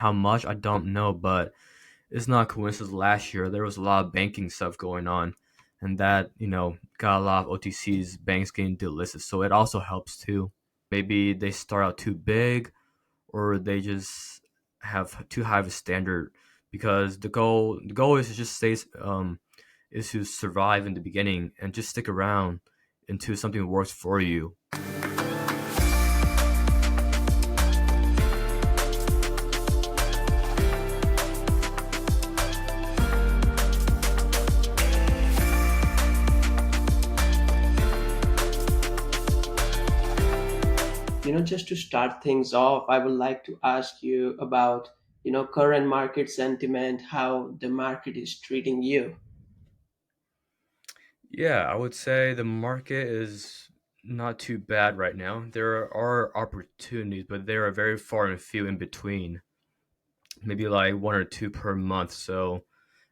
How much I don't know, but it's not a coincidence. Last year there was a lot of banking stuff going on, and that got a lot of OTCs banks getting delisted. So it also helps too. Maybe they start out too big, or they just have too high of a standard because the goal is to just stay is to survive in the beginning and just stick around until something works for you. Just to start things off, I would like to ask you about, current market sentiment, how the market is treating you. Yeah, I would say the market is not too bad right now. There are opportunities, but they are very far and few in between. Maybe like one or two per month. So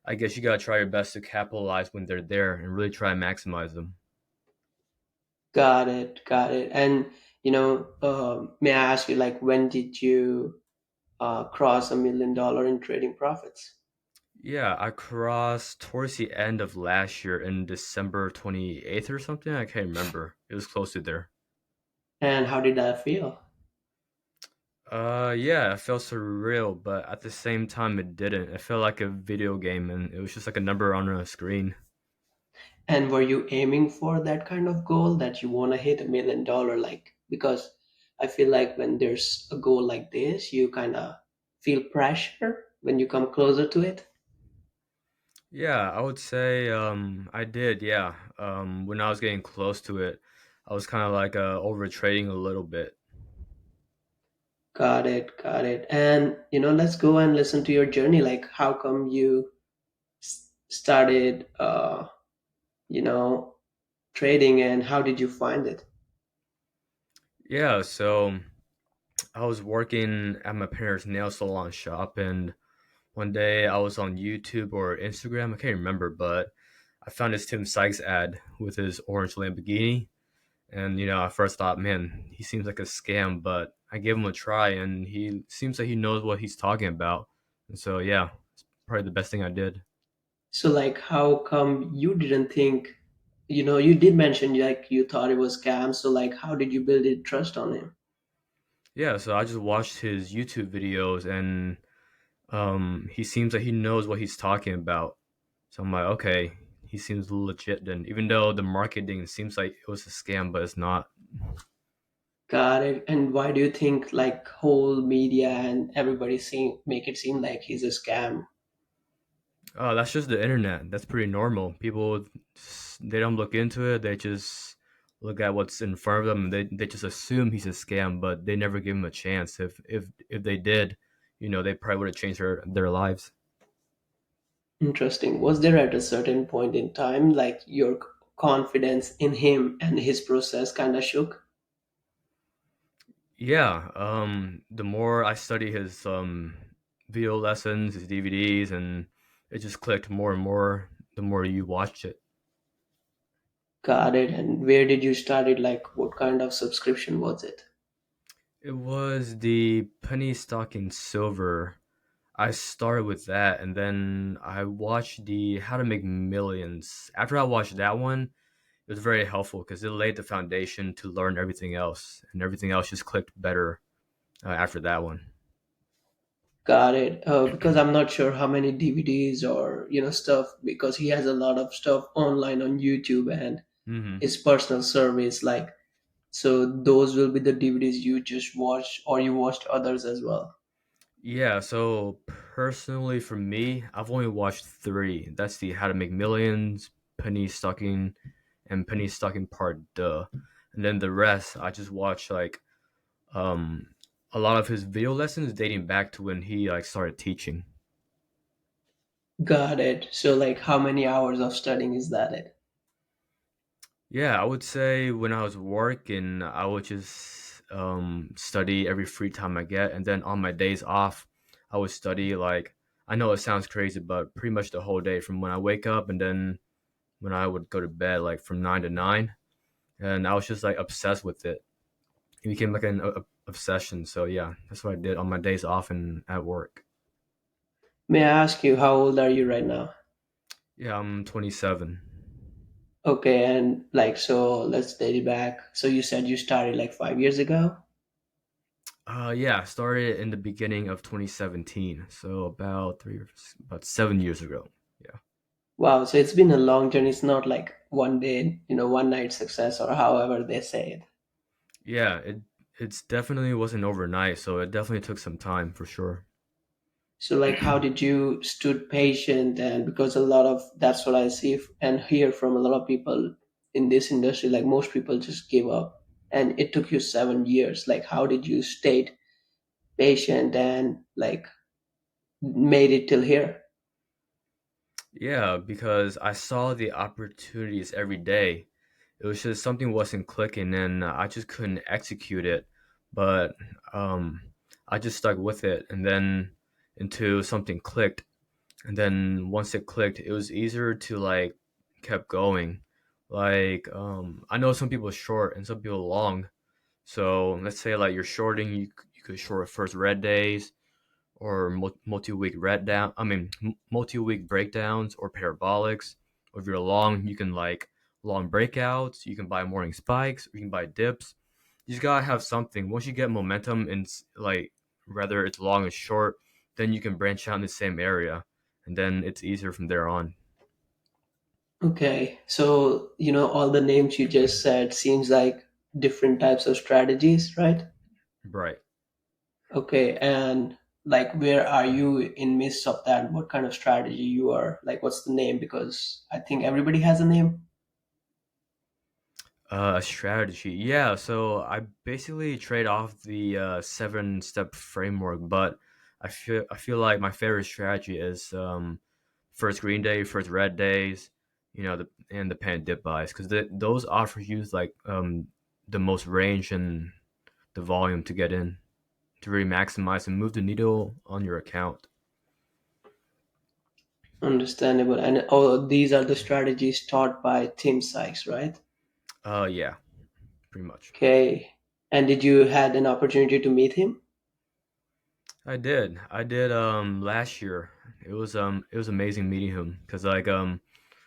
I guess you gotta try your best to capitalize when they're there and really try and maximize them. Got it, got it. And, may I ask you, like, when did you cross $1 million in trading profits? Yeah, I crossed towards the end of last year in December 28th or something. I can't remember. It was close to there. And how did that feel? Yeah, it felt surreal, but at the same time, it didn't. It felt like a video game, and it was just like a number on a screen. And were you aiming for that kind of goal that you want to hit $1 million? Like, because I feel like when there's a goal like this, you kind of feel pressure when you come closer to it. Yeah, I would say I did. Yeah, when I was getting close to it, I was kind of like over trading a little bit. Got it, got it. And let's go and listen to your journey. Like, how come you started, you know, trading, and how did you find it? Yeah, so I was working at my parents' nail salon shop, and one day I was on YouTube or Instagram, I can't remember, but I found this Tim Sykes ad with his orange Lamborghini. And, I first thought, man, he seems like a scam, but I gave him a try and he seems like he knows what he's talking about. And so, yeah, it's probably the best thing I did. So, like, how come you didn't think? You did mention like you thought it was scam. So, like, how did you build it trust on him? Yeah, so I just watched his YouTube videos and he seems like he knows what he's talking about. So I'm like, okay, he seems legit then, even though the marketing seems like it was a scam, but it's not. Got it. And why do you think like whole media and everybody seem make it seem like he's a scam? Oh, that's just the internet. That's pretty normal. People, they don't look into it. They just look at what's in front of them. And they just assume he's a scam, but they never give him a chance. If they did, they probably would have changed their lives. Interesting. Was there at a certain point in time like your confidence in him and his process kind of shook? Yeah. The more I study his video lessons, his DVDs, and it just clicked more and more the more you watched it. Got it. And where did you start it? Like, what kind of subscription was it? It was the penny stocking silver. I started with that, and then I watched the How to Make Millions. After I watched that one, it was very helpful because it laid the foundation to learn everything else, and everything else just clicked better after that one. Got it. Because I'm not sure how many DVDs or stuff, because he has a lot of stuff online on YouTube and hmm his personal service. Like, so those will be the DVDs you just watched, or you watched others as well. Yeah, so personally for me, I've only watched three. That's the How to Make Millions, Penny Stocking, and Penny Stocking Part Duh. And then the rest, I just watched like um a lot of his video lessons dating back to when he like started teaching. Got it. So, like, how many hours of studying is that it? Yeah, I would say when I was working, I would just study every free time I get, and then on my days off, I would study like I know it sounds crazy, but pretty much the whole day from when I wake up and then when I would go to bed, like from 9 to 9, and I was just like obsessed with it. It became like obsession. So yeah, that's what I did on my days off and at work. May I ask you how old are you right now? Yeah, I'm 27. Okay, and like so let's date it back. So you said you started like 5 years ago? Yeah, I started in the beginning of 2017, so about about 7 years ago. Yeah, Wow, so it's been a long journey. It's not like one day, one night success or however they say it. yeah, it's definitely wasn't overnight, so it definitely took some time for sure. So like how did you stood patient, and because a lot of that's what I see and hear from a lot of people in this industry, like most people just give up and it took you 7 years. Like how did you stay patient and like made it till here? Yeah, because I saw the opportunities every day. It was just something wasn't clicking, and I just couldn't execute it. But um, I just stuck with it, and then until something clicked. And then once it clicked, it was easier to like kept going. Like I know some people short and some people long. So let's say like you're shorting, you could short first red days or multi-week red down. I mean multi-week breakdowns or parabolics. Or if you're long, you can like long breakouts. You can buy morning spikes. Or you can buy dips. You just gotta have something. Once you get momentum and like whether it's long or short, then you can branch out in the same area, and then it's easier from there on. Okay, so all the names you just said seems like different types of strategies, right? Right. Okay, and like where are you in midst of that? What kind of strategy you are like? What's the name? Because I think everybody has a name. A strategy. Yeah, so I basically trade off the 7-step framework, but I feel like my favorite strategy is first green day, first red days, and the pan dip buys because those offer you like the most range and the volume to get in to really maximize and move the needle on your account. Understandable. And all these are the strategies taught by Tim Sykes, right? Yeah, pretty much. Okay. And did you had an opportunity to meet him? I did. I did last year. It was amazing meeting him cuz like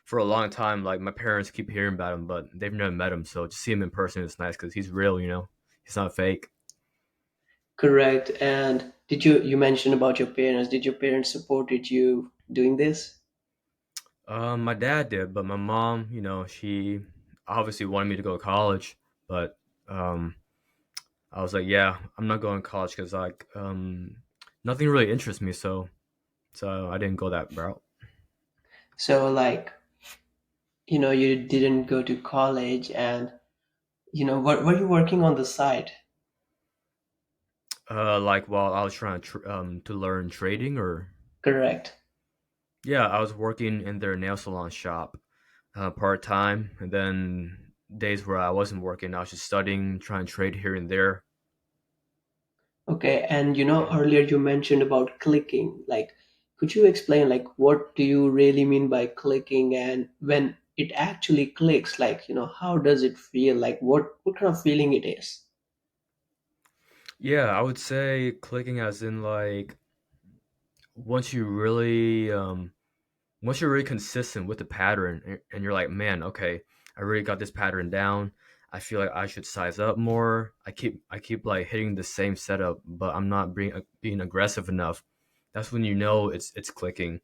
for a long time like my parents keep hearing about him but they've never met him, so to see him in person is nice cuz he's real. He's not fake. Correct. And you mentioned about your parents? Did your parents supported you doing this? My dad did, but my mom, she obviously wanted me to go to college, but um I was like, yeah, I'm not going to college cuz like nothing really interests me, so I didn't go that route. So like, you didn't go to college, and what were you working on the side? Like while I was trying to learn trading or Correct. yeah, I was working in their nail salon shop part time, and then days where I wasn't working, I was just studying, trying to trade here and there. Okay, and earlier you mentioned about clicking. Like, could you explain like what do you really mean by clicking, and when it actually clicks, like, how does it feel? Like what kind of feeling it is? Yeah, I would say clicking as in like once you really once you're really consistent with the pattern and you're like, man, okay, I really got this pattern down. I feel like I should size up more. I keep like hitting the same setup, but I'm not being aggressive enough. That's when you know it's clicking.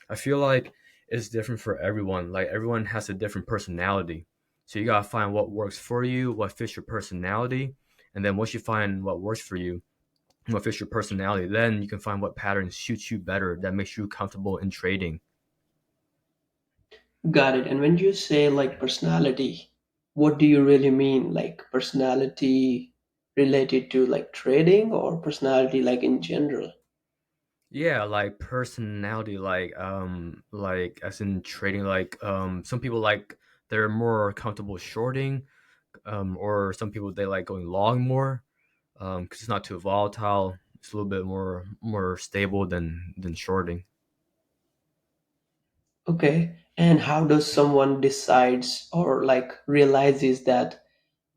I feel like it's different for everyone. Like everyone has a different personality. So you gotta find what works for you, what fits your personality, and then once you find what works for you, what fits your personality, then you can find what patterns suits you better that makes you comfortable in trading. Got it. And when you say like personality, what do you really mean? Like personality related to like trading, or personality like in general? Yeah, like personality, like as in trading, like some people like they're more comfortable shorting, or some people they like going long more, because it's not too volatile. It's a little bit more stable than shorting. Okay. And how does someone decides or like realizes that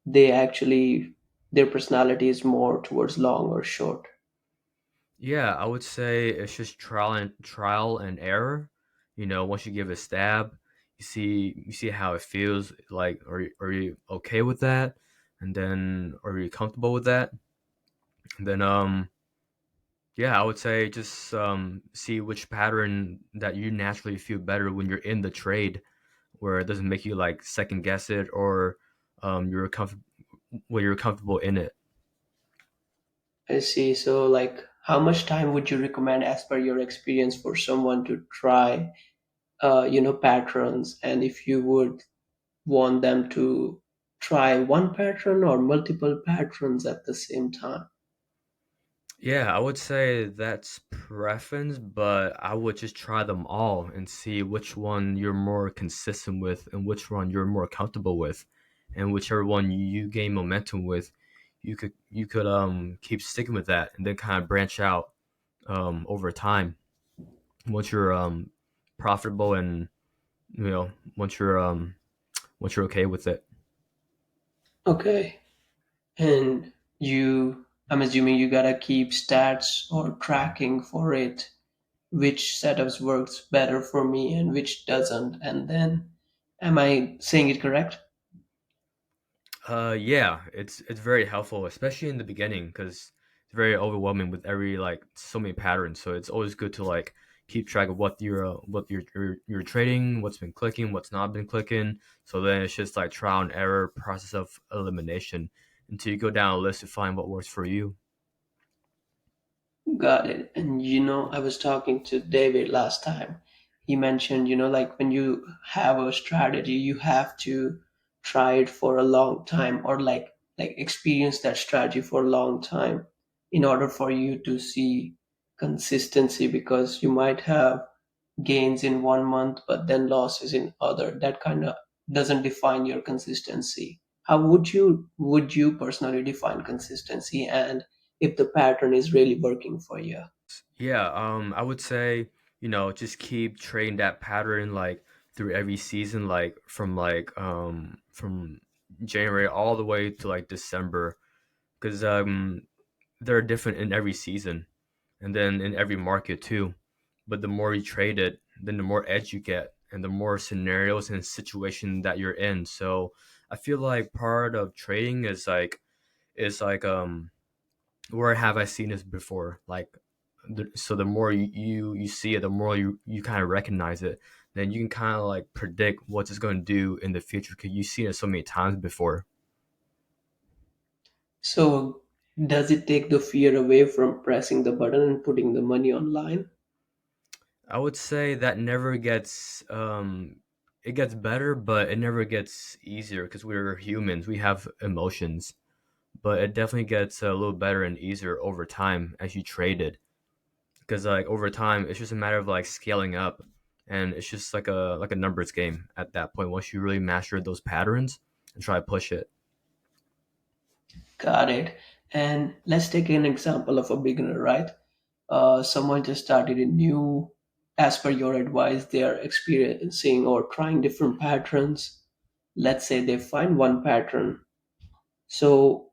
they actually their personality is more towards long or short? Yeah, I would say it's just trial and error. Once you give it a stab, you see how it feels. Like, are you okay with that? And then, are you comfortable with that? And then, yeah, I would say just see which pattern that you naturally feel better when you're in the trade, where it doesn't make you like second guess it, or you're comfortable when you're comfortable in it. I see. So, like, how much time would you recommend, as per your experience, for someone to try, patterns? And if you would want them to try one pattern or multiple patterns at the same time? Yeah, I would say that's preference, but I would just try them all and see which one you're more consistent with and which one you're more comfortable with. And whichever one you gain momentum with, you could keep sticking with that and then kind of branch out over time once you're profitable and once you're okay with it. Okay. And I'm assuming you gotta keep stats or tracking for it, which setups works better for me and which doesn't. And then, am I saying it correct? Yeah, it's very helpful, especially in the beginning, because it's very overwhelming with every like so many patterns. So it's always good to like keep track of what you're trading, what's been clicking, what's not been clicking. So then it's just like trial and error process of elimination until you go down a list to find what works for you. Got it. And I was talking to David last time. He mentioned, like when you have a strategy, you have to try it for a long time, or like experience that strategy for a long time in order for you to see consistency, because you might have gains in 1 month but then losses in other. That kind of doesn't define your consistency. How would you personally define consistency, and if the pattern is really working for you? Yeah, I would say, just keep trading that pattern like through every season, like from January all the way to like December, because they're different in every season and then in every market too. But the more you trade it, then the more edge you get and the more scenarios and situation that you're in. So I feel like part of trading is like where have I seen this before? Like, so the more you see it, the more you kind of recognize it. Then you can kind of like predict what it's going to do in the future because you've seen it so many times before. So, does it take the fear away from pressing the button and putting the money online? I would say that never gets it gets better, but it never gets easier because we're humans. We have emotions, but it definitely gets a little better and easier over time as you trade it. Because like over time, it's just a matter of like scaling up, and it's just like a numbers game at that point. Once you really master those patterns and try to push it. Got it. And let's take an example of a beginner, right? Someone just started a new, as per your advice, they are experiencing or trying different patterns. Let's say they find one pattern. So,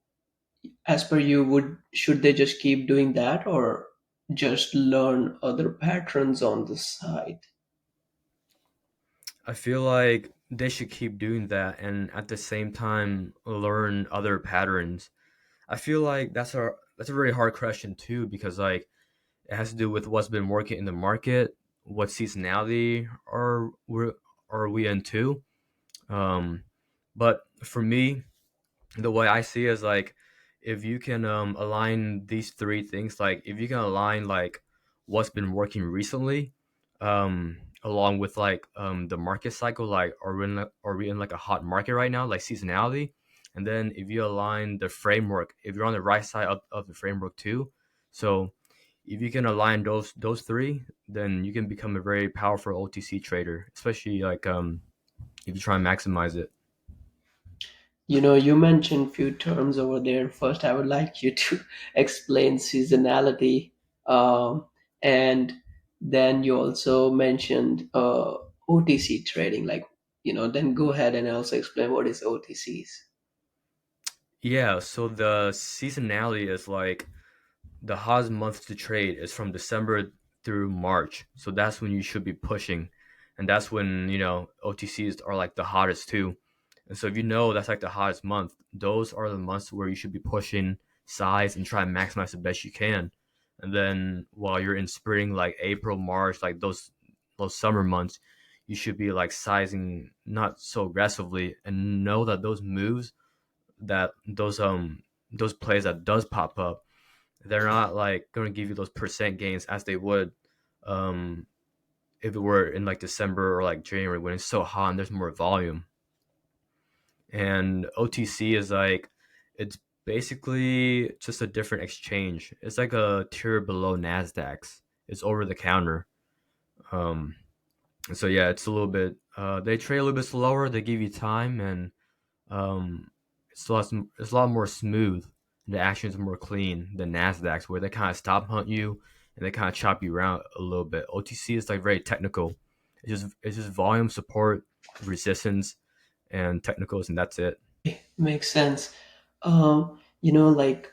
as per you, would should they just keep doing that, or just learn other patterns on the side? I feel like they should keep doing that and at the same time learn other patterns. I feel like that's a very hard question too because like it has to do with what's been working in the market, what seasonality are we into. Um, but for me, the way I see it is like if you can align these three things, like if you can align like what's been working recently, along with like the market cycle, like are we in like a hot market right now, like seasonality, and then if you align the framework, if you're on the right side of the framework too, so if you can align those three, then you can become a very powerful OTC trader, especially like if you try and maximize it. You mentioned few terms over there. First, I would like you to explain seasonality, um, and then you also mentioned OTC trading. Like, then go ahead and also explain what is OTCs. Yeah, so the seasonality is like the hottest month to trade is from December through March. So that's when you should be pushing. And that's when, OTCs are like the hottest too. And so if you know that's like the hottest month, those are the months where you should be pushing size and try and maximize the best you can. And then while you're in spring, like April, March, like those summer months, you should be like sizing not so aggressively and know that those moves that those plays that does pop up, they're not like going to give you those percent gains as they would um if it were in like December or like January when it's so hot and there's more volume. And OTC is like it's basically just a different exchange. It's like a tier below Nasdaq's. It's over the counter. Um so yeah, it's a little bit they trade a little bit slower, they give you time, and Um, it's a lot more smooth. The actions are more clean than Nasdaq's, where they kind of stop hunt you and they kind of chop you around a little bit. OTC is like very technical. It's just volume, support, resistance, and technicals, and that's it. Makes sense. Like,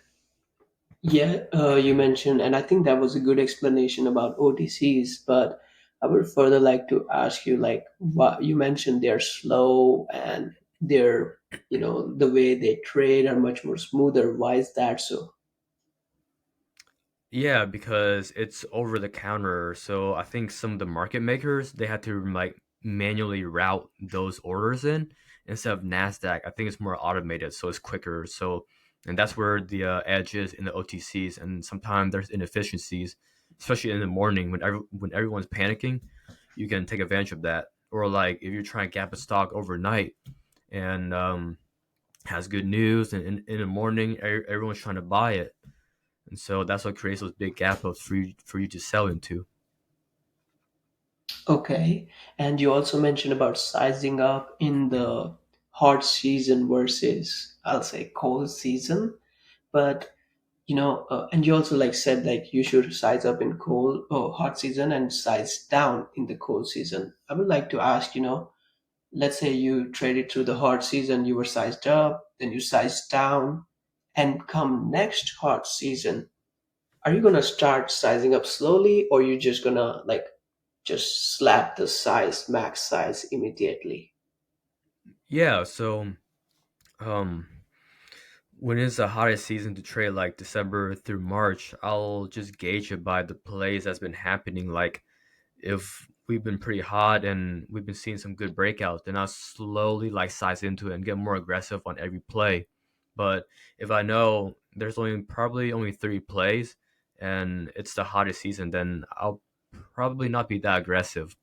yeah, you mentioned, and I think that was a good explanation about OTCs, but I would further like to ask you, like, what you mentioned they're slow and they're, the way they trade are much more smoother. Why is that so? Yeah, because it's over the counter. So I think some of the market makers they had to like manually route those orders in instead of Nasdaq. I think it's more automated, so it's quicker. So and that's where the edge is in the OTCs. And sometimes there's inefficiencies, especially in the morning when everyone's panicking. You can take advantage of that. Or like if you're trying to gap a stock overnight and has good news, and in the morning everyone's trying to buy it, and so that's what creates those big gap ups for you to sell into. Okay. And you also mentioned about sizing up in the hot season versus, I'll say, cold season. But and you also like said like you should size up in cold or hot season and size down in the cold season. I would like to ask, let's say you traded through the hot season, you were sized up, then you sized down, and come next hot season, are you gonna start sizing up slowly, or you just gonna like just slap the size max size immediately? Yeah, so um when it's the hottest season to trade, like December through March, I'll just gauge it by the plays that's been happening. Like if we've been pretty hot and we've been seeing some good breakouts, then I'll slowly like size into it and get more aggressive on every play. But if I know there's probably only three plays and it's the hottest season, then I'll probably not be that aggressive.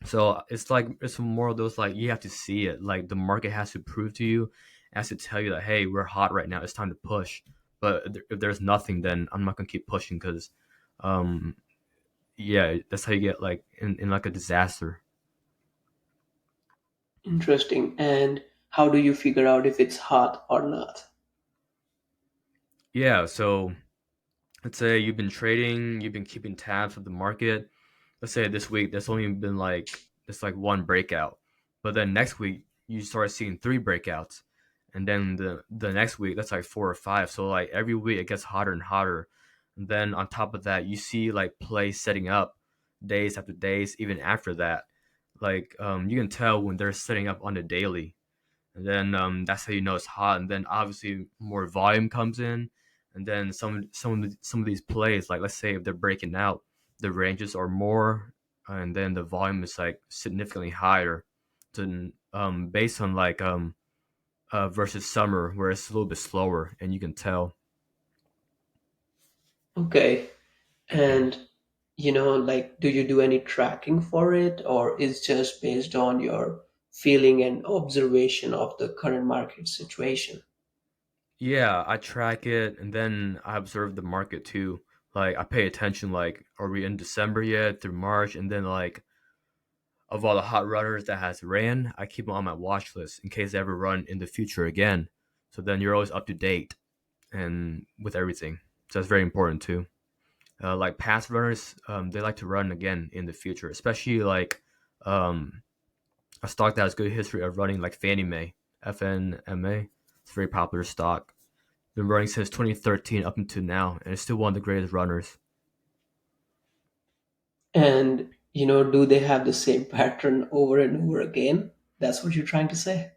So it's like it's more of those like you have to see it. Like the market has to prove to you, has to tell you that hey, we're hot right now. It's time to push. But if there's nothing, then I'm not gonna keep pushing because, um, yeah, that's how you get like in like a disaster. Interesting. And how do you figure out if it's hot or not? Yeah. So let's say you've been trading, you've been keeping tabs of the market. Let's say this week there's only been like it's like one breakout, but then next week you start seeing three breakouts, and then the next week that's like four or five. So like every week it gets hotter and hotter, and then on top of that you see like plays setting up days after days even after that. Like you can tell when they're setting up on the daily, and then that's how you know it's hot. And then obviously more volume comes in, and then some of these plays, like let's say if they're breaking out, the ranges are more, and then the volume is like significantly higher, to based on like versus summer where it's a little bit slower, and you can tell. Okay. And like, do you do any tracking for it, or is just based on your feeling and observation of the current market situation? Yeah, I track it, and then I observe the market too. Like I pay attention, like are we in December yet through March, and then like of all the hot runners that has ran, I keep them on my watch list in case they ever run in the future again. So then you're always up to date and with everything. So that's very important too. Like past runners, they like to run again in the future, especially like um, a stock that has good history of running, like Fannie Mae, FNMA, It's a very popular stock. Been running since 2013 up until now, and it's still one of the greatest runners. And do they have the same pattern over and over again? That's what you're trying to say?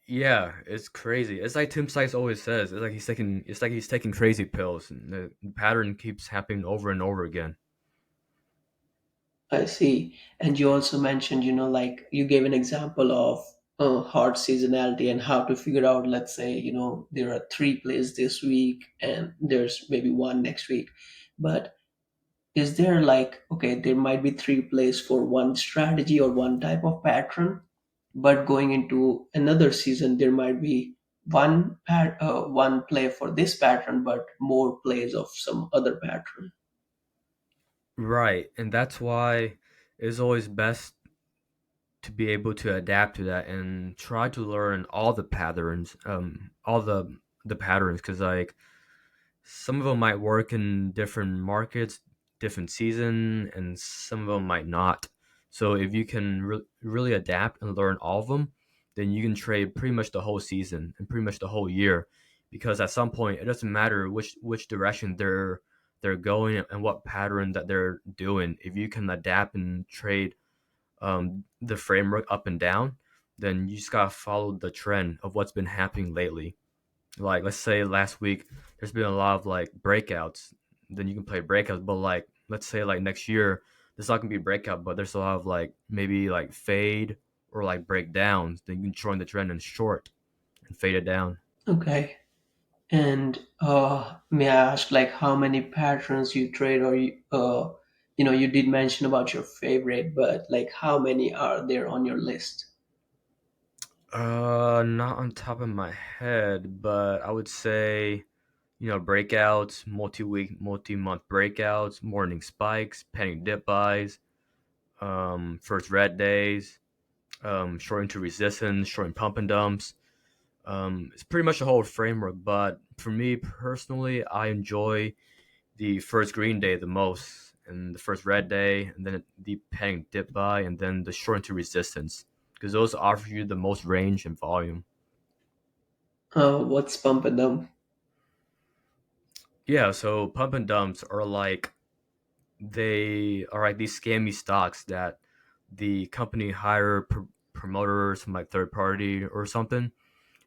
Yeah, it's crazy. It's like Tim Sykes always says. It's like he's taking crazy pills, and the pattern keeps happening over and over again. I see. And you also mentioned, like you gave an example of hard seasonality and how to figure out, let's say, there are three plays this week and there's maybe one next week. But is there like, okay, there might be three plays for one strategy or one type of pattern, but going into another season, there might be one play for this pattern, but more plays of some other pattern. Right, and that's why it's always best to be able to adapt to that and try to learn all the patterns, all the patterns, because like some of them might work in different markets, different season, and some of them might not. So if you can really adapt and learn all of them, then you can trade pretty much the whole season and pretty much the whole year, because at some point it doesn't matter which direction they're going and what pattern that they're doing. If you can adapt and trade the framework up and down, then you just gotta follow the trend of what's been happening lately. Like let's say last week, there's been a lot of like breakouts. Then you can play breakouts, but like let's say like next year, there's not gonna be breakout, but there's a lot of like maybe like fade or like breakdowns. Then you can join the trend and short and fade it down. Okay. And may I ask, like, how many patterns you trade, or you did mention about your favorite, but like, how many are there on your list? Not on top of my head, but I would say breakouts, multi-week, multi-month breakouts, morning spikes, penny dip buys, first red days, shorting to resistance, shorting pump and dumps. It's pretty much the whole framework, but for me personally, I enjoy the first green day the most, and the first red day, and then the penny dip buy, and then the shorting to resistance, because those offer you the most range and volume. What's pump and dump? Yeah, so pump and dumps are like they are like these scammy stocks that the company hire promoters from like third party or something,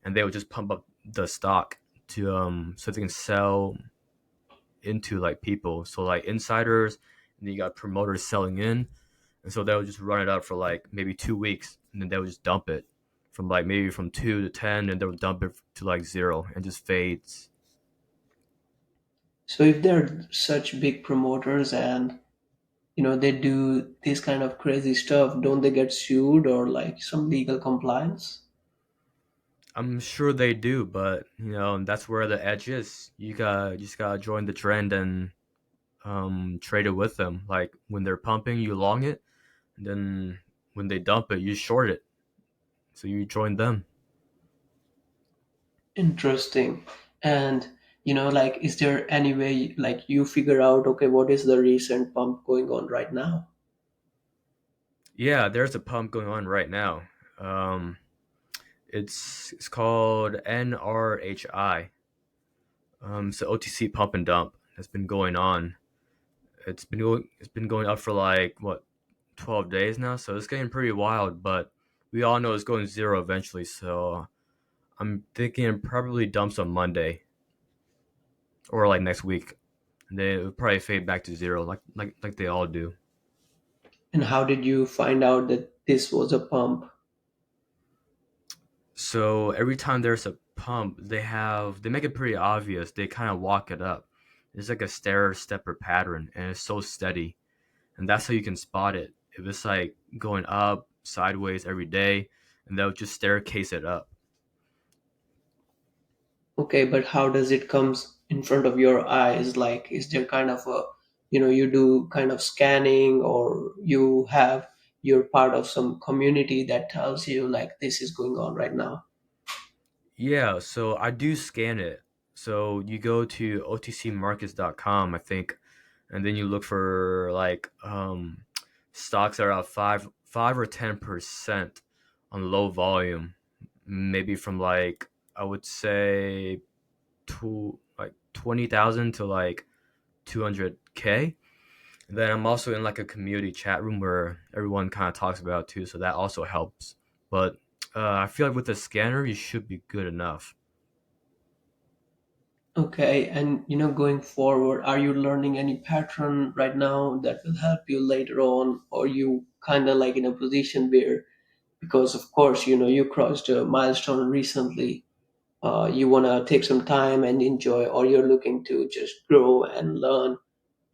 and they would just pump up the stock to so they can sell into like people. So like insiders, and then you got promoters selling in, and so they would just run it up for like maybe 2 weeks, and then they would just dump it from like maybe from 2 to 10, and they would dump it to like zero and just fades. So if they're such big promoters and they do this kind of crazy stuff, don't they get sued or like some legal compliance? I'm sure they do, but that's where the edge is. You just gotta join the trend and trade it with them. Like when they're pumping, you long it, and then when they dump it, you short it. So you join them. Interesting. And like, is there any way like you figure out, okay, what is the recent pump going on right now? Yeah, there's a pump going on right now. Um, it's called NRHI. It's the OTC pump and dump that's been going on. It's been going up for like what 12 days now, so it's getting pretty wild. But we all know it's going zero eventually. So I'm thinking it probably dumps on Monday or like next week. And then it would probably fade back to zero, like they all do. And how did you find out that this was a pump? So every time there's a pump, they make it pretty obvious. They kind of walk it up. It's like a stair stepper pattern, and it's so steady, and that's how you can spot it. If it's like going up sideways every day, and they'll just staircase it up. Okay, but how does it comes in front of your eyes? Like, is there kind of a, you do kind of scanning, or you have, you're part of some community that tells you like this is going on right now? Yeah, so I do scan it. So you go to otcmarkets.com, I think, and then you look for like stocks that are at 5 or 10% on low volume, maybe from like I would say like 20,000 to like 200K. And then I'm also in like a community chat room where everyone kind of talks about it too, so that also helps. But I feel like with the scanner, you should be good enough. Okay, and going forward, are you learning any pattern right now that will help you later on, or you kind of like in a position where, because of course, you crossed a milestone recently, you want to take some time and enjoy, or you're looking to just grow and learn,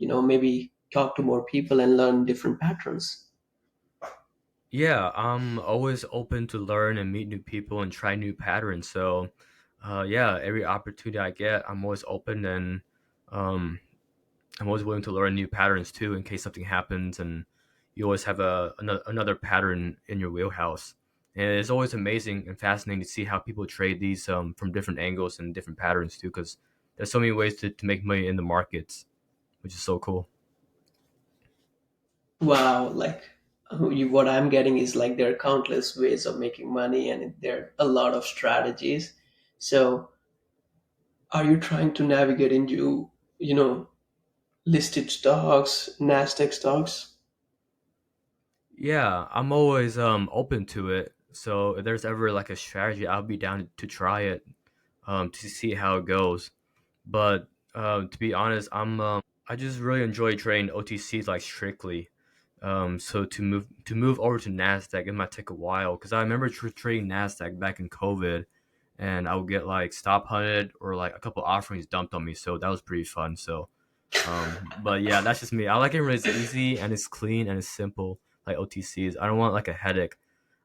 maybe talk to more people and learn different patterns. Yeah, I'm always open to learn and meet new people and try new patterns. So, yeah, every opportunity I get, I'm always open and um, I'm always willing to learn new patterns too in case something happens, and you always have another pattern in your wheelhouse. And it's always amazing and fascinating to see how people trade these from different angles and different patterns too, because there's so many ways to make money in the markets, which is so cool. Wow, like what I'm getting is like there are countless ways of making money and there are a lot of strategies. So, are you trying to navigate into, listed stocks, Nasdaq stocks? Yeah, I'm always open to it. So if there's ever like a strategy, I'll be down to try it to see how it goes. But to be honest, I just really enjoy trading OTCs like strictly. So to move over to Nasdaq, it might take a while because I remember trading Nasdaq back in COVID, and I would get like stop hunted or like a couple offerings dumped on me. So that was pretty fun. So but yeah, that's just me. I like it when it's easy and it's clean and it's simple, like OTCs. I don't want like a headache.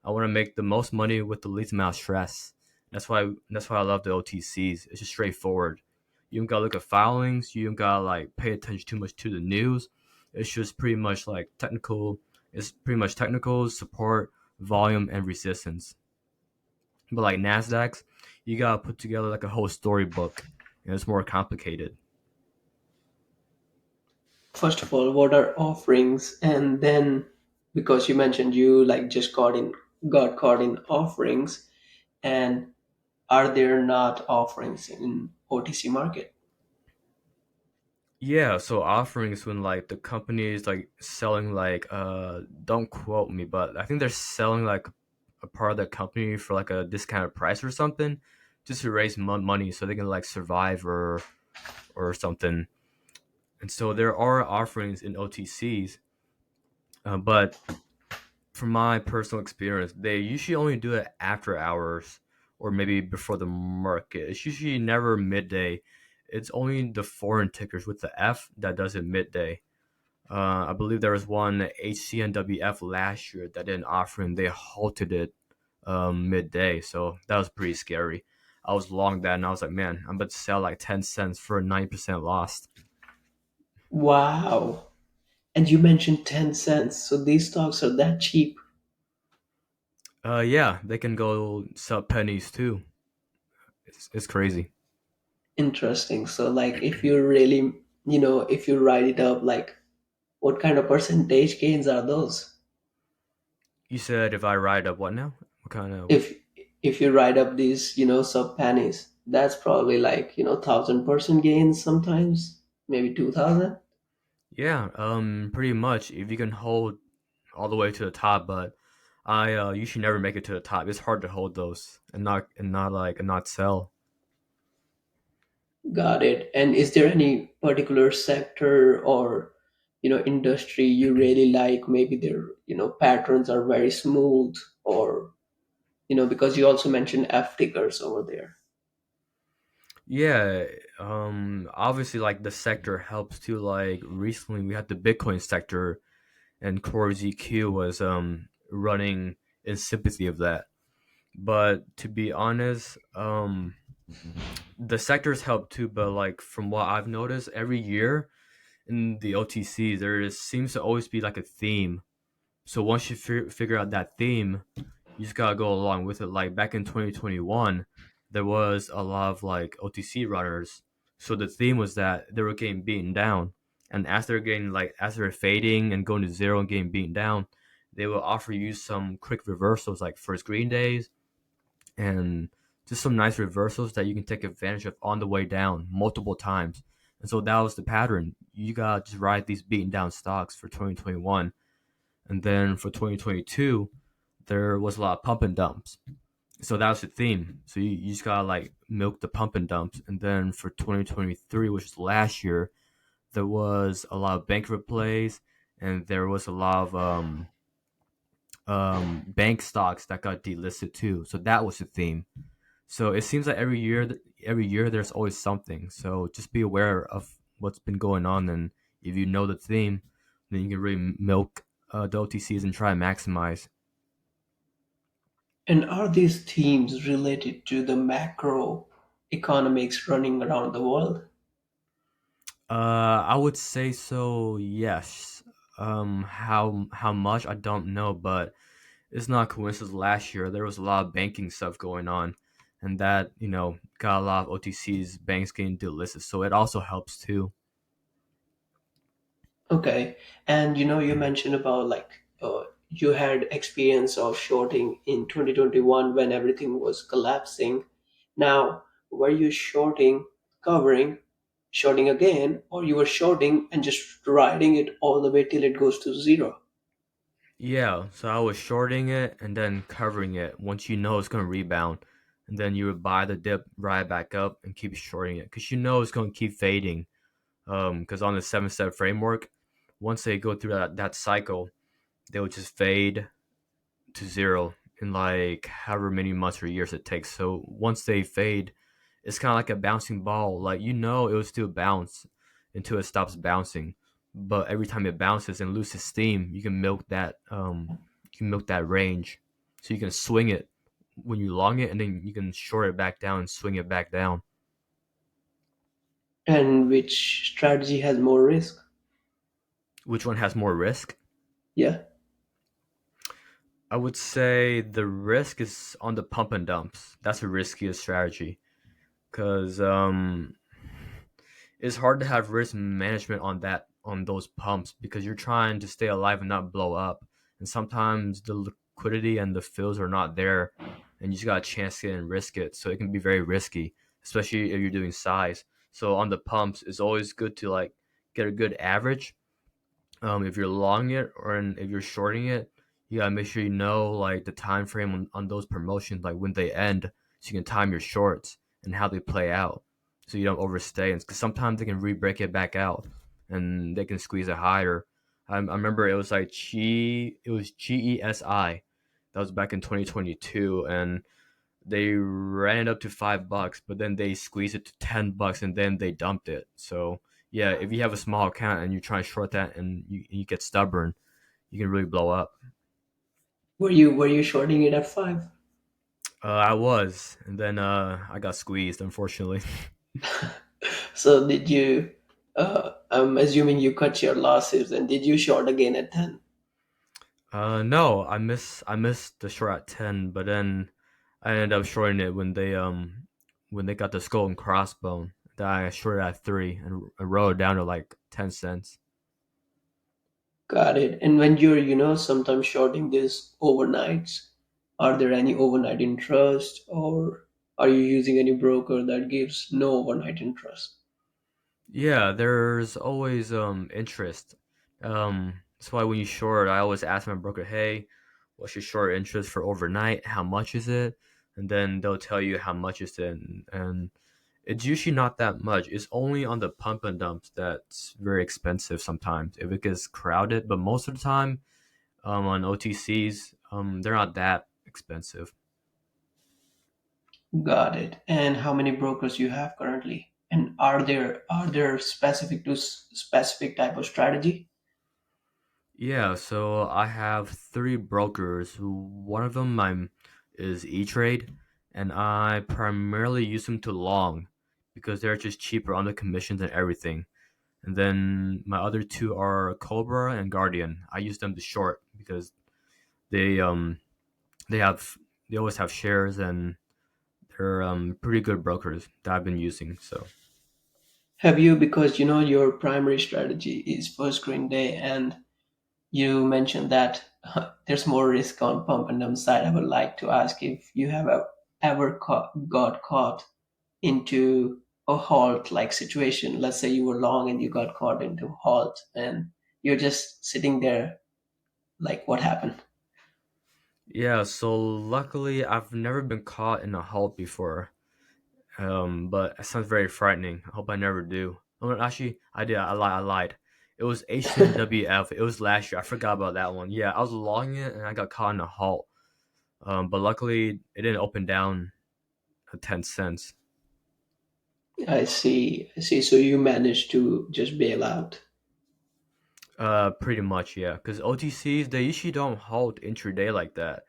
I want to make the most money with the least amount of stress. That's why I love the OTCs. It's just straightforward. You don't gotta look at filings. You don't gotta like pay attention too much to the news. It's just pretty much like technical. It's pretty much technical support, volume, and resistance. But like Nasdaq's, you gotta put together like a whole storybook, and it's more complicated. First of all, what are offerings? And then, because you mentioned you like just got caught in offerings, and are there not offerings in OTC market? Yeah, so offerings when like the company is like selling like don't quote me, but I think they're selling like a part of the company for like a discounted price or something just to raise money so they can like survive or something. And so there are offerings in OTCs, but from my personal experience, they usually only do it after hours or maybe before the market. It's usually never midday. It's only the foreign tickers with the F that does it midday. I believe there was one HCNWF last year that did an offering. They halted it midday, so that was pretty scary. I was long that, and I was like, man, I'm about to sell like 10 cents for a 9% loss. Wow. And you mentioned 10 cents. So these stocks are that cheap. Yeah, they can go sub pennies too. It's crazy. Interesting. So like if you really, if you write it up, like what kind of percentage gains are those? You said if I ride up what now? What kind of what? If if you write up these, sub pennies, that's probably like, 1,000% gains sometimes, maybe 2,000. Yeah, pretty much. If you can hold all the way to the top, but I usually never make it to the top. It's hard to hold those and not sell. Got it. And is there any particular sector or, industry you really like? Maybe their, patterns are very smooth, or, because you also mentioned F tickers over there. Yeah, obviously, like the sector helps too. Like recently, we had the Bitcoin sector, and Core ZQ was running in sympathy of that. But to be honest, the sectors help too. But like from what I've noticed, every year in the OTC, there is, seems to always be like a theme. So once you figure out that theme, you just gotta go along with it. Like back in 2021, there was a lot of like OTC runners. So the theme was that they were getting beaten down, and as they're fading and going to zero and getting beaten down, they will offer you some quick reversals like first green days and just some nice reversals that you can take advantage of on the way down multiple times. And so that was the pattern. You got to just ride these beaten down stocks for 2021. And then for 2022, there was a lot of pump and dumps. So that was the theme. So you just gotta like milk the pump and dumps. And then for 2023, which was last year, there was a lot of bankrupt plays, and there was a lot of bank stocks that got delisted too. So that was the theme. So it seems like every year there's always something. So just be aware of what's been going on, and if you know the theme, then you can really milk the OTCs and try and maximize. And are these themes related to the macro economics running around the world? I would say so. Yes. How much I don't know, but it's not a coincidence. Last year there was a lot of banking stuff going on, and that got a lot of OTCs banks getting delisted. So it also helps too. Okay, and you mentioned about like you had experience of shorting in 2021 when everything was collapsing. Now, were you shorting, covering, shorting again, or you were shorting and just riding it all the way till it goes to zero? Yeah, so I was shorting it and then covering it once you know it's gonna rebound, and then you would buy the dip, ride back up, and keep shorting it because you know it's gonna keep fading. Because on the 7 step framework, once they go through that cycle, they would just fade to zero in like however many months or years it takes. So once they fade, it's kind of like a bouncing ball. Like it will still bounce until it stops bouncing. But every time it bounces and loses steam, you can milk that. You can milk that range, so you can swing it when you long it, and then you can short it back down and swing it back down. And which strategy has more risk? Which one has more risk? Yeah. I would say the risk is on the pump and dumps. That's the riskiest strategy because it's hard to have risk management on those pumps because you're trying to stay alive and not blow up. And sometimes the liquidity and the fills are not there, and you just got a chance to get and risk it. So it can be very risky, especially if you're doing size. So on the pumps, it's always good to like get a good average. If you're long it if you're shorting it, you gotta make sure you know like the time frame on those promotions, like when they end, so you can time your shorts and how they play out, so you don't overstay. And because sometimes they can re-break it back out, and they can squeeze it higher. I remember it was like GESI, that was back in 2022, and they ran it up to $5, but then they squeezed it to $10, and then they dumped it. So yeah, if you have a small account and you try to short that and you get stubborn, you can really blow up. Were you shorting it at 5? I was, and then I got squeezed, unfortunately. So did you? I'm assuming you cut your losses, and did you short again at 10? No, I missed the short at 10, but then I ended up shorting it when they got the skull and crossbone. That I shorted at 3 and I rode it down to like 10 cents. Got it. And when you're, sometimes shorting these overnights, are there any overnight interest, or are you using any broker that gives no overnight interest? Yeah, there's always interest. That's why when you short, I always ask my broker, "Hey, what's your short interest for overnight? How much is it?" And then they'll tell you how much is it, and it's usually not that much. It's only on the pump and dumps that's very expensive sometimes if it gets crowded. But most of the time, on OTCs, they're not that expensive. Got it. And how many brokers you have currently? And are there specific to specific type of strategy? Yeah, so I have 3 brokers. One of them is E Trade, and I primarily use them to long because they're just cheaper on the commissions and everything. And then my other two are Cobra and Guardian. I use them to short because they um they have they always have shares, and they're pretty good brokers that I've been using. So Have you, because your primary strategy is first green day, and you mentioned that there's more risk on pump and dump side. I would like to ask if you have ever got caught into a halt like situation? Let's say you were long and you got caught into halt and you're just sitting there, like what happened? Yeah, so luckily I've never been caught in a halt before. But it sounds very frightening. I hope I never do. Oh, no, actually, I did. I lied. It was HNWF. It was last year. I forgot about that one. Yeah, I was logging it and I got caught in a halt. But luckily it didn't open down 10 cents. I see. So you managed to just bail out. Pretty much, yeah. Because OTCs they usually don't halt intraday like that.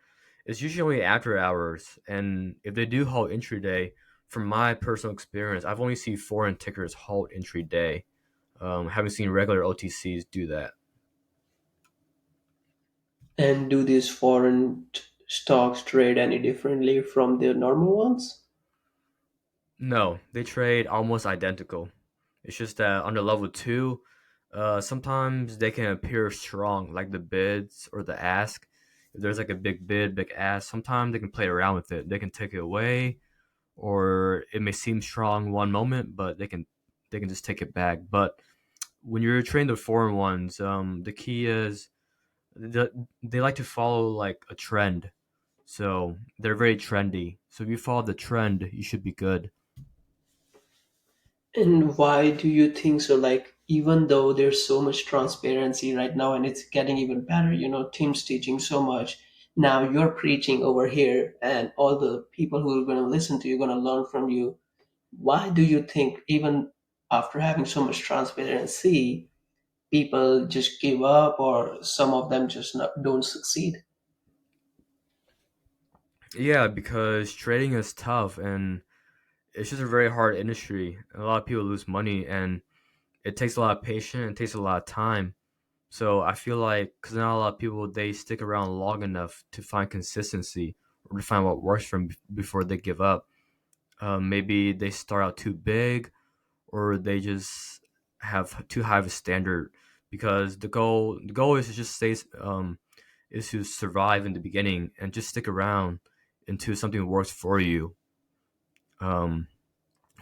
It's usually only after hours, and if they do halt intraday, from my personal experience, I've only seen foreign tickers halt intraday. Haven't seen regular OTCs do that. And do these foreign stocks trade any differently from the normal ones? No, they trade almost identical. It's just that under level two, sometimes they can appear strong, like the bids or the ask. If there's like a big bid, big ask, sometimes they can play around with it. They can take it away, or it may seem strong one moment, but they can just take it back. But when you're trading the foreign ones, the key is they like to follow like a trend. So they're very trendy. So if you follow the trend, you should be good. And why do you think so? Like, even though there's so much transparency right now and it's getting even better, Tim's teaching so much. Now you're preaching over here, and all the people who are going to listen to you, going to learn from you. Why do you think, even after having so much transparency, people just give up or some of them just don't succeed? Yeah, because trading is tough and it's just a very hard industry. A lot of people lose money and it takes a lot of patience, it takes a lot of time. So I feel like because not a lot of people they stick around long enough to find consistency or to find what works for them before they give up. Maybe they start out too big or they just have too high of a standard because the goal is to just stay is to survive in the beginning and just stick around until something works for you. Um,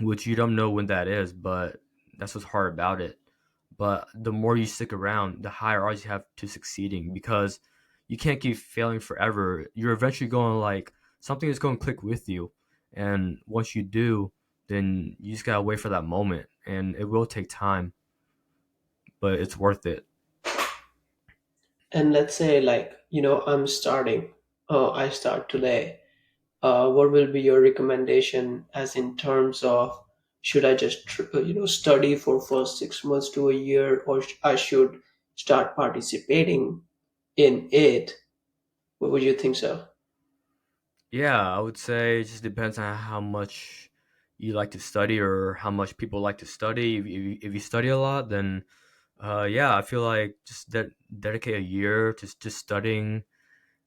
which you don't know when that is, but that's what's hard about it. But the more you stick around, the higher odds you have to succeeding because you can't keep failing forever. You're eventually going like something is going to click with you, and once you do, then you just gotta wait for that moment, and it will take time, but it's worth it. And let's say, like, I'm starting, I start today. What will be your recommendation as in terms of should I just study for first 6 months to a year, or I should start participating in it? What would you think so? Yeah, I would say it just depends on how much you like to study or how much people like to study. If you study a lot, then yeah, I feel like just dedicate a year to just studying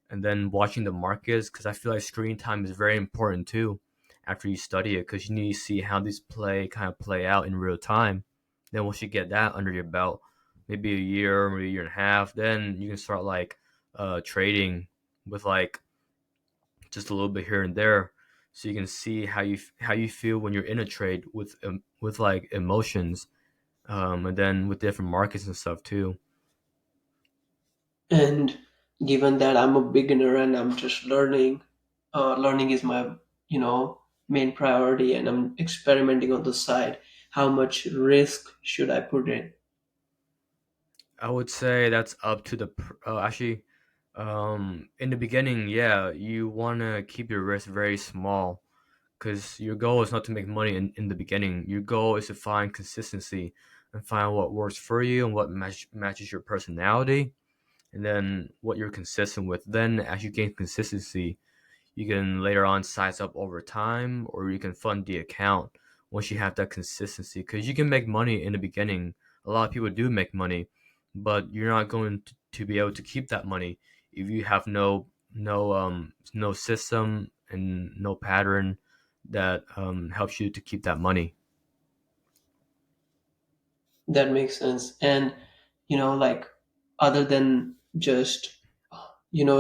and then watching the markets because I feel like screen time is very important too after you study it because you need to see how these play out in real time. Then once you get that under your belt, maybe a year, maybe a year and a half, then you can start like trading with like just a little bit here and there, so you can see how you feel when you're in a trade with like emotions, and then with different markets and stuff too. And given that I'm a beginner and I'm just learning, learning is my main priority, and I'm experimenting on the side. How much risk should I put in? I would say that's up to actually, in the beginning, yeah, you want to keep your risk very small because your goal is not to make money in the beginning. Your goal is to find consistency and find what works for you and what matches your personality and then what you're consistent with. Then as you gain consistency, you can later on size up over time or you can fund the account once you have that consistency because you can make money in the beginning. A lot of people do make money, but you're not going to be able to keep that money if you have no system and no pattern that helps you to keep that money. That makes sense. And like, other than just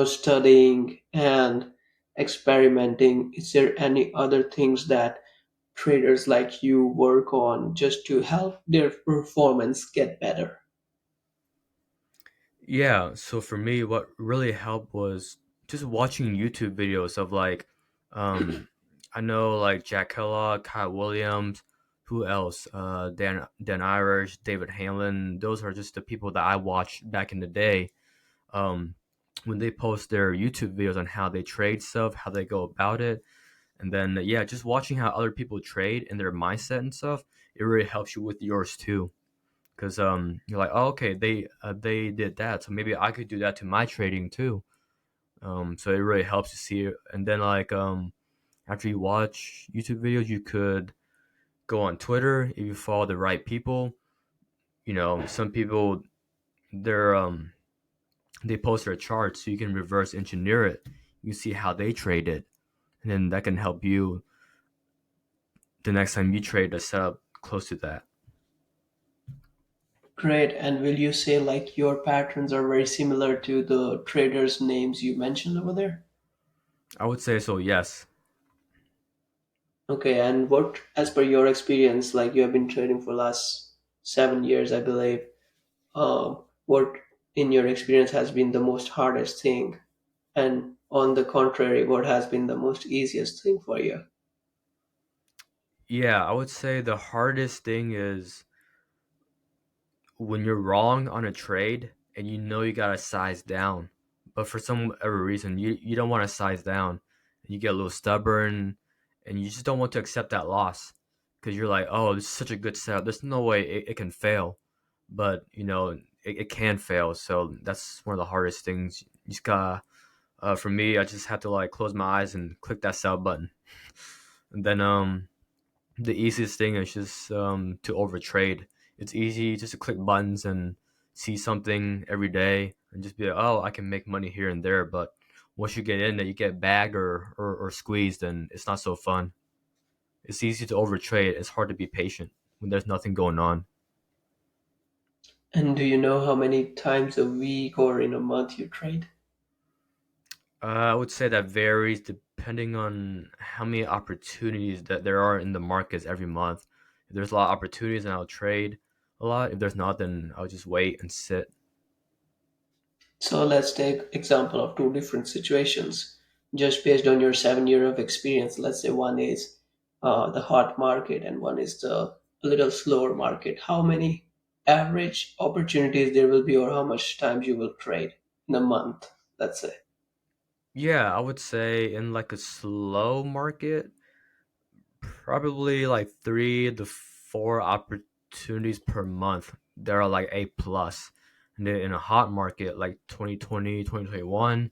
studying and experimenting? Is there any other things that traders like you work on just to help their performance get better? Yeah, so for me, what really helped was just watching YouTube videos of like, um, I know like Jack Kellogg, Kyle Williams, who else? Dan Irish, David Hanlon. Those are just the people that I watched back in the day. Um, when they post their YouTube videos on how they trade stuff, how they go about it, and then yeah, just watching how other people trade and their mindset and stuff, it really helps you with yours too. Because you're like, oh, okay, they did that, so maybe I could do that to my trading too. So it really helps to see it. And then like after you watch YouTube videos, you could go on Twitter if you follow the right people. You know, some people they're they post their charts, so you can reverse engineer it. You see how they trade it, and then that can help you the next time you trade a setup close to that. Great. And will you say like your patterns are very similar to the traders' names you mentioned over there? I would say so. Yes. Okay, and what, as per your experience, like you have been trading for last 7 years, I believe, what in your experience has been the most hardest thing? And on the contrary, what has been the most easiest thing for you? Yeah, I would say the hardest thing is when you're wrong on a trade and you know you gotta size down, but for some ever reason you don't want to size down, and you get a little stubborn, and you just don't want to accept that loss because you're like, oh, this is such a good setup. There's no way it can fail, but you know it can fail. So that's one of the hardest things. You just gotta, for me, I just have to like close my eyes and click that sell button, and then the easiest thing is just to overtrade. It's easy just to click buttons and see something every day and just be like, oh, I can make money here and there. But once you get in there, you get bagged or squeezed, and it's not so fun. It's easy to overtrade. It's hard to be patient when there's nothing going on. And do you know how many times a week or in a month you trade? I would say that varies depending on how many opportunities that there are in the markets every month. If there's a lot of opportunities, then I'll trade a lot. If there's not, then I'll just wait and sit. So let's take example of two different situations, just based on your 7 year of experience. Let's say one is the hot market and one is the little slower market. How many average opportunities there will be, or how much times you will trade in a month? Let's say. Yeah, I would say in like a slow market, probably like 3 to 4 opportunities per month. There are like A plus. And then in a hot market like 2020, 2021,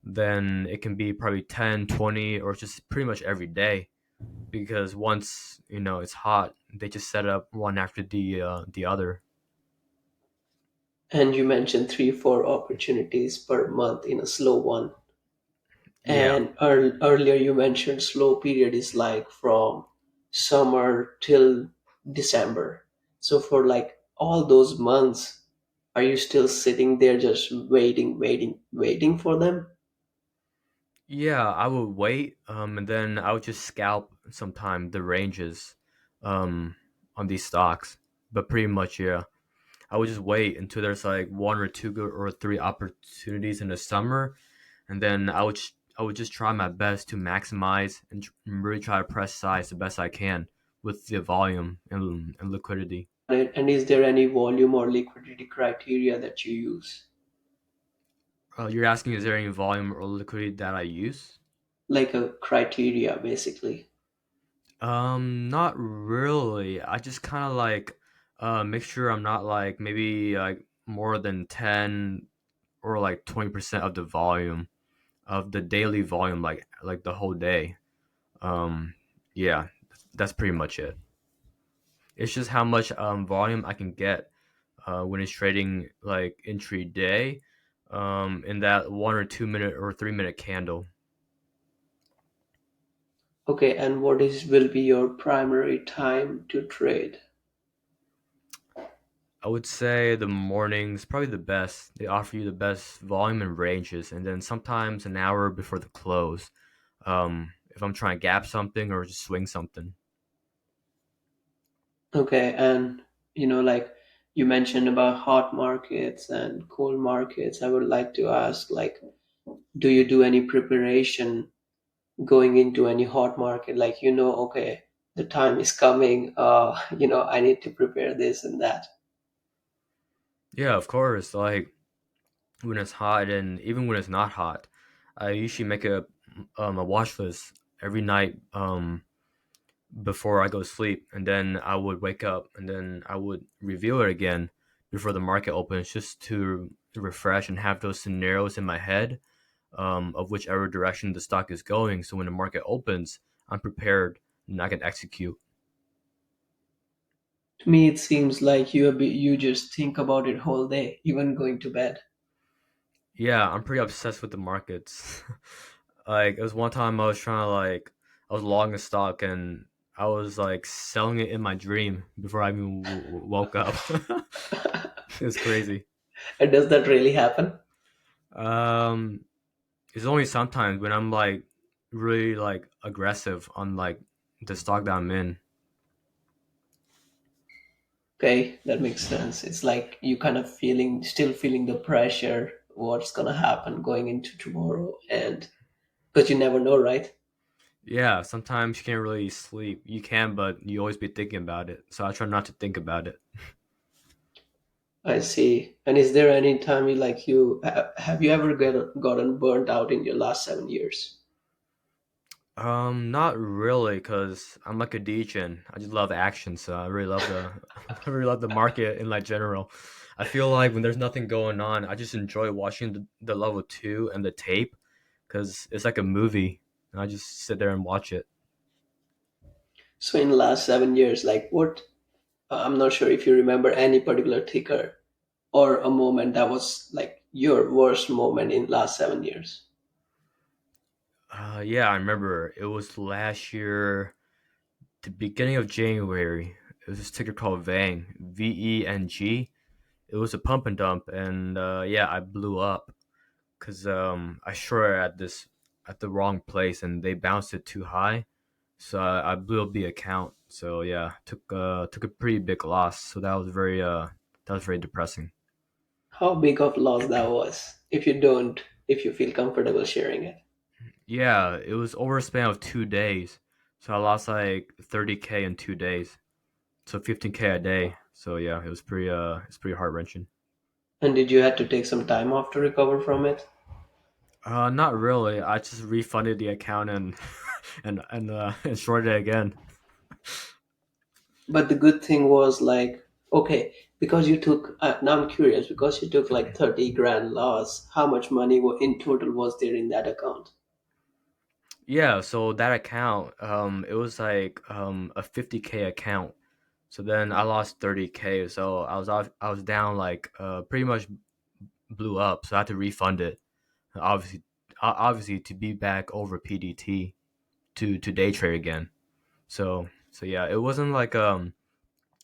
then it can be probably 10, 20, or just pretty much every day. Because once, it's hot, they just set up one after the other. And you mentioned 3, 4 opportunities per month in a slow one. Yeah. And earlier you mentioned slow period is like from summer till December. So for like all those months, are you still sitting there just waiting, waiting, waiting for them? Yeah, I would wait, and then I would just scalp sometime the ranges, um, on these stocks. But pretty much, yeah, I would just wait until there's like one or two good or three opportunities in the summer, and then I would just try my best to maximize and really try to press size the best I can with the volume and liquidity. And is there any volume or liquidity criteria that you use? You're asking, is there any volume or liquidity that I use? Like a criteria, basically. Not really. I just kind of like make sure I'm not like maybe like more than 10 or like 20% of the volume of the daily volume, like the whole day. Um yeah, that's pretty much it. It's just how much volume I can get when it's trading like intraday in that 1 or 2 minute or 3 minute candle. Okay, and what is will be your primary time to trade? I would say the mornings probably the best. They offer you the best volume and ranges, and then sometimes an hour before the close. if I'm trying to gap something or just swing something. Okay, and like you mentioned about hot markets and cold markets, I would like to ask, like, do you do any preparation going into any hot market? Like, okay, the time is coming, I need to prepare this and that. Yeah, of course. Like when it's hot and even when it's not hot, I usually make a watch list every night before I go to sleep, and then I would wake up and then I would review it again before the market opens, just to refresh and have those scenarios in my head of whichever direction the stock is going. So when the market opens, I'm prepared and I can execute. To me, it seems like you just think about it whole day, even going to bed. Yeah, I'm pretty obsessed with the markets. Like it was one time I was trying to I was long a stock and I was like selling it in my dream before I even woke up. It was crazy. And does that really happen? Um, it's only sometimes when I'm like really like aggressive on like the stock that I'm in. Okay, that makes sense. It's like you kind of still feeling the pressure, what's gonna happen going into tomorrow, and because you never know, right? Yeah, sometimes you can't really sleep. You can, but you always be thinking about it. So I try not to think about it. I see. And is there any time have you ever gotten burnt out in your last 7 years? Not really, cause I'm like a DJ. I just love action, so I really love the, I really love the market in like general. I feel like when there's nothing going on, I just enjoy watching the level two and the tape, cause it's like a movie, and I just sit there and watch it. So in the last 7 years, like what? I'm not sure if you remember any particular ticker or a moment that was like your worst moment in last 7 years. Yeah, I remember it was last year, the beginning of January. It was this ticker called Vang, VENG. It was a pump and dump, and yeah, I blew up because I shorted at the wrong place, and they bounced it too high, so I blew up the account. So yeah, took a pretty big loss. So that was very depressing. How big of loss that was, if you feel comfortable sharing it. Yeah, it was over a span of 2 days, so I lost like 30K in 2 days, so 15K a day. So yeah, it's pretty heart wrenching. And did you had to take some time off to recover from it? Not really. I just refunded the account and and shorted it again. But the good thing was like, okay, because you took, now I'm curious, because you took like 30 grand loss, how much money in total was there in that account? Yeah, so that account, it was like a 50K account. So then I lost 30K. So I was down like pretty much blew up. So I had to refund it. Obviously, obviously to be back over PDT to day trade again. So yeah, it wasn't like yeah,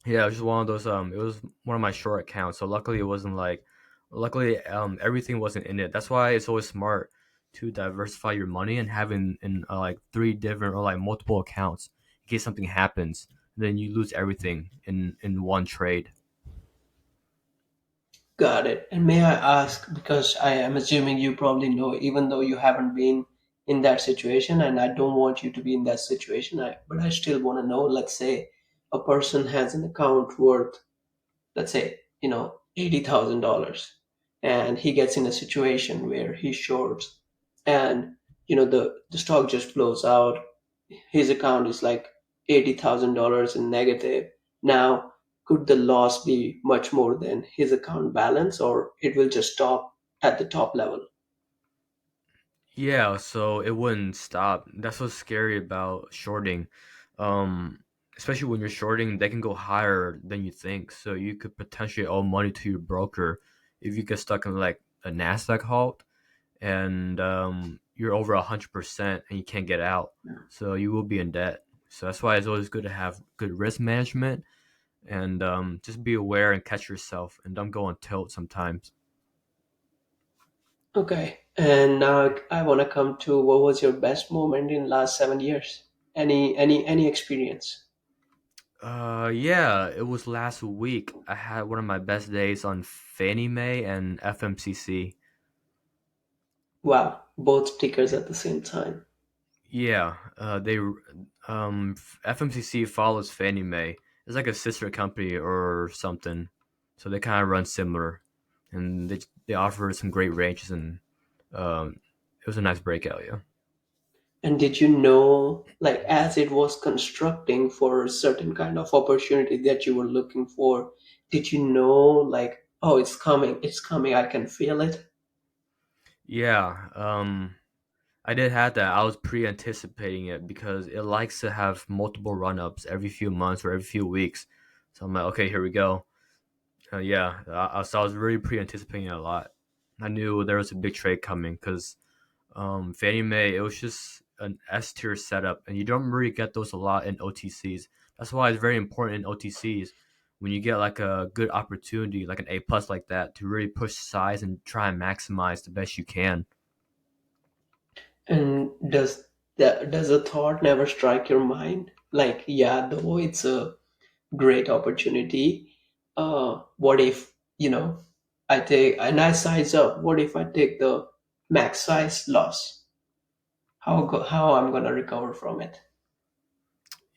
it was just one of those. It was one of my short accounts, so luckily it wasn't like. Luckily, everything wasn't in it. That's why it's always smart to diversify your money and having in like three different or like multiple accounts in case something happens. Then you lose everything in one trade. Got it. And may I ask, because I am assuming you probably know, even though you haven't been in that situation, and I don't want you to be in that situation, but I still want to know, let's say a person has an account worth, let's say, $80,000, and he gets in a situation where he shorts, and the stock just blows out. His account is like $80,000 in negative. Now, could the loss be much more than his account balance, or it will just stop at the top level? Yeah, so it wouldn't stop. That's what's scary about shorting. Um, Especially when you're shorting, they can go higher than you think. So you could potentially owe money to your broker if you get stuck in like a Nasdaq halt and you're over 100% and you can't get out. So you will be in debt. So that's why it's always good to have good risk management and just be aware and catch yourself and don't go on tilt sometimes. Okay. And now I want to come to what was your best moment in last 7 years? Any experience? Yeah, it was last week. I had one of my best days on Fannie Mae and FMCC. Wow, both tickers at the same time. Yeah, FMCC follows Fannie Mae. It's like a sister company or something, so they kind of run similar, and they offer some great ranges, and it was a nice breakout. Yeah. And did you know, like, as it was constructing for a certain kind of opportunity that you were looking for, did you know, like, oh, it's coming, I can feel it? Yeah, I did have that. I was pre-anticipating it because it likes to have multiple run-ups every few months or every few weeks. So I'm like, okay, here we go. Yeah, so I was really pre-anticipating it a lot. I knew there was a big trade coming because Fannie Mae, it was just an S tier setup, and you don't really get those a lot in OTCs. That's why it's very important in OTCs when you get like a good opportunity, like an A plus like that, to really push size and try and maximize the best you can. And does a thought never strike your mind? Like, yeah, though it's a great opportunity, what if, I take a nice size up? What if I take the max size loss? How I'm gonna recover from it?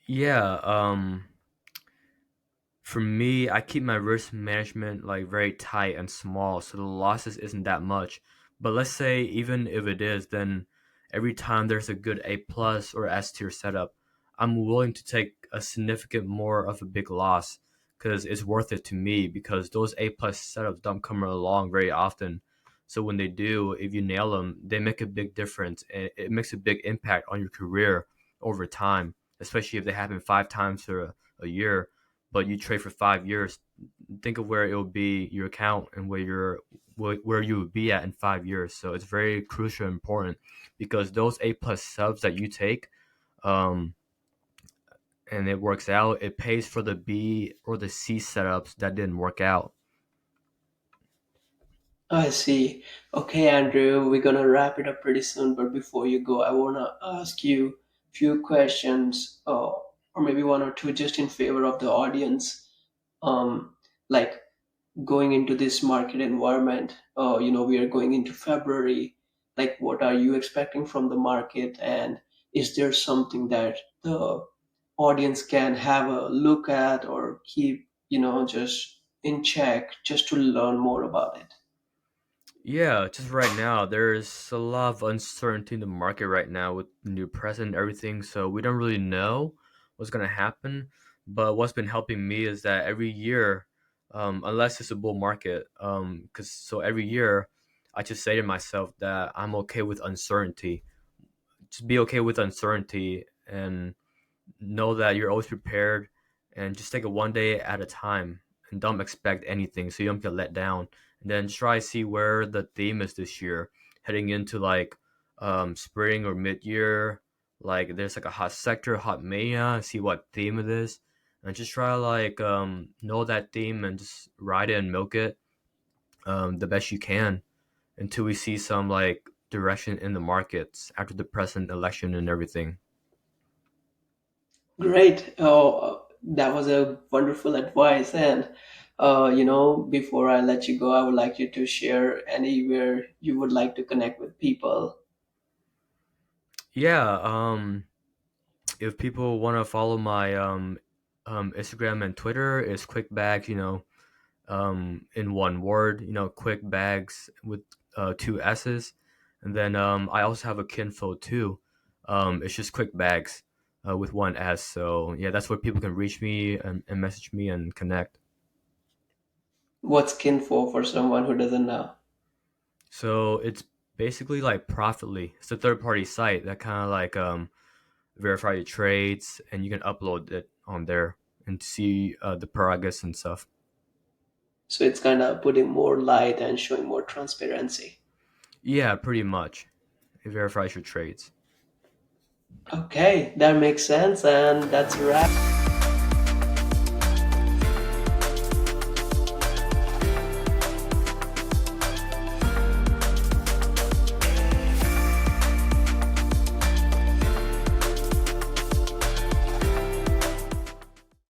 Yeah, for me, I keep my risk management like very tight and small, so the losses isn't that much. But let's say even if it is, then every time there's a good A plus or S tier setup, I'm willing to take a significant more of a big loss because it's worth it to me because those A plus setups don't come along very often. So when they do, if you nail them, they make a big difference and it makes a big impact on your career over time, especially if they happen 5 times a year but you trade for 5 years, think of where it will be your account and where you would be at in 5 years. So it's very crucial and important because those A plus subs that you take, um, and it works out, it pays for the B or the C setups that didn't work out. I see. Okay, Andrew, we're gonna wrap it up pretty soon, but before you go, I wanna ask you a few questions, or maybe one or two, just in favor of the audience. Like, going into this market environment, we are going into February. Like, what are you expecting from the market, and is there something that the audience can have a look at or keep, just in check, just to learn more about it? Yeah, just right now, there's a lot of uncertainty in the market right now with the new president and everything, so we don't really know what's going to happen. But what's been helping me is that every year, unless it's a bull market, because so every year, I just say to myself that I'm okay with uncertainty. Just be okay with uncertainty and know that you're always prepared and just take it one day at a time and don't expect anything so you don't get let down. And then try to see where the theme is this year, heading into like spring or mid year. Like there's like a hot sector, hot mania, see what theme it is. And just try to like know that theme and just ride it and milk it the best you can until we see some like direction in the markets after the president election and everything. Great. Oh, that was a wonderful advice. And, before I let you go, I would like you to share anywhere you would like to connect with people. Yeah, if people want to follow my Instagram and Twitter, is quick bags. In one word. Quick bags with two S's, and then I also have a kinfo too. It's just quick bags with one S. So yeah, that's where people can reach me and message me and connect. What's Kinfo for someone who doesn't know? So it's basically like Profitly. It's a third party site that kind of like verify your trades, and you can upload it on there and see the progress and stuff. So it's kind of putting more light and showing more transparency. Yeah, pretty much. It verifies your trades. Okay, that makes sense. And that's a wrap.